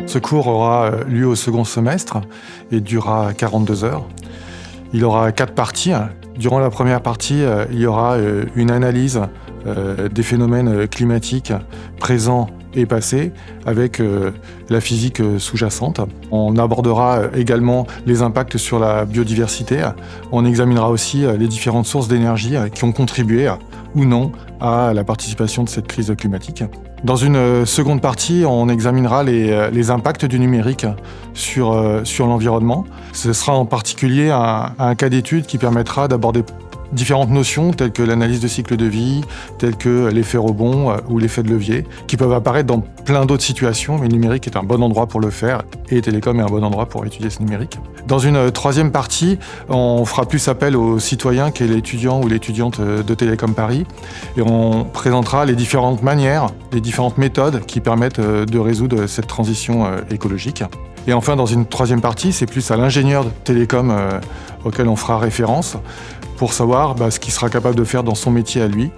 Ce cours aura lieu au second semestre et durera 42 heures. Il aura 4 parties. Durant la première partie, il y aura une analyse des phénomènes climatiques présents et passés avec la physique sous-jacente. On abordera également les impacts sur la biodiversité. On examinera aussi les différentes sources d'énergie qui ont contribué ou non à la participation de cette crise climatique. Dans une seconde partie, on examinera les impacts du numérique sur l'environnement. Ce sera en particulier un cas d'étude qui permettra d'aborder différentes notions telles que l'analyse de cycle de vie, telles que l'effet rebond ou l'effet de levier, qui peuvent apparaître dans plein d'autres situations, mais le numérique est un bon endroit pour le faire et Télécom est un bon endroit pour étudier ce numérique. Dans une troisième partie, on fera plus appel au citoyen qui est l'étudiant ou l'étudiante de Télécom Paris et on présentera les différentes manières, les différentes méthodes qui permettent de résoudre cette transition écologique. Et enfin, dans une troisième partie, c'est plus à l'ingénieur de Télécom auquel on fera référence pour savoir ce qu'il sera capable de faire dans son métier à lui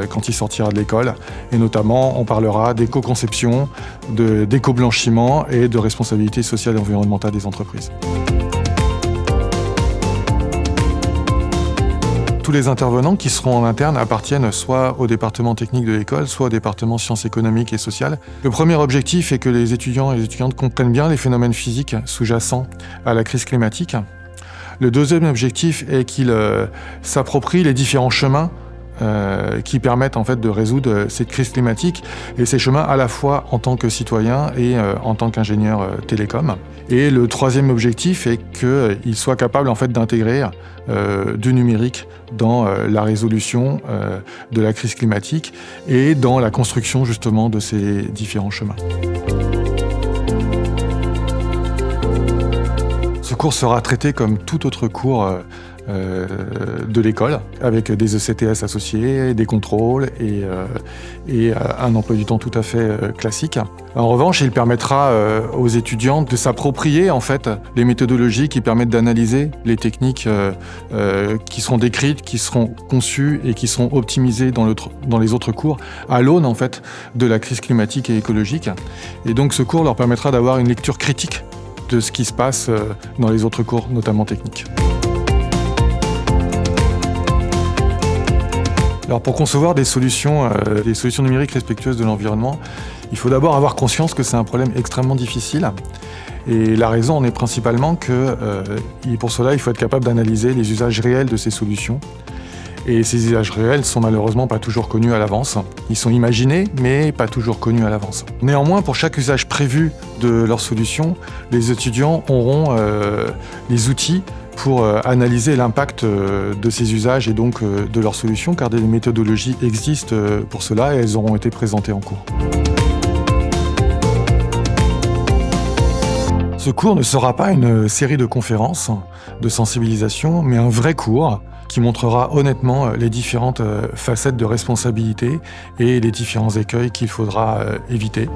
quand il sortira de l'école. Et notamment, on parlera d'éco-conception, d'éco-blanchiment et de responsabilité sociale et environnementale des entreprises. Tous les intervenants qui seront en interne appartiennent soit au département technique de l'école, soit au département sciences économiques et sociales. Le premier objectif est que les étudiants et les étudiantes comprennent bien les phénomènes physiques sous-jacents à la crise climatique. Le deuxième objectif est qu'ils s'approprient les différents chemins qui permettent en fait de résoudre cette crise climatique et ces chemins à la fois en tant que citoyen et en tant qu'ingénieur télécom. Et le troisième objectif est qu'ils soient capables en fait d'intégrer du numérique dans la résolution de la crise climatique et dans la construction justement de ces différents chemins. Ce cours sera traité comme tout autre cours de l'école, avec des ECTS associés, des contrôles et un emploi du temps tout à fait classique. En revanche, il permettra aux étudiants de s'approprier en fait les méthodologies qui permettent d'analyser les techniques qui seront décrites, qui seront conçues et qui seront optimisées dans les autres cours à l'aune en fait de la crise climatique et écologique. Et donc ce cours leur permettra d'avoir une lecture critique de ce qui se passe dans les autres cours, notamment techniques. Alors pour concevoir des solutions numériques respectueuses de l'environnement, il faut d'abord avoir conscience que c'est un problème extrêmement difficile. Et la raison en est principalement que pour cela, il faut être capable d'analyser les usages réels de ces solutions. Et ces usages réels sont malheureusement pas toujours connus à l'avance. Ils sont imaginés, mais pas toujours connus à l'avance. Néanmoins, pour chaque usage prévu de leur solution, les étudiants auront les outils pour analyser l'impact de ces usages et donc de leurs solutions, car des méthodologies existent pour cela et elles auront été présentées en cours. Ce cours ne sera pas une série de conférences de sensibilisation, mais un vrai cours qui montrera honnêtement les différentes facettes de responsabilité et les différents écueils qu'il faudra éviter.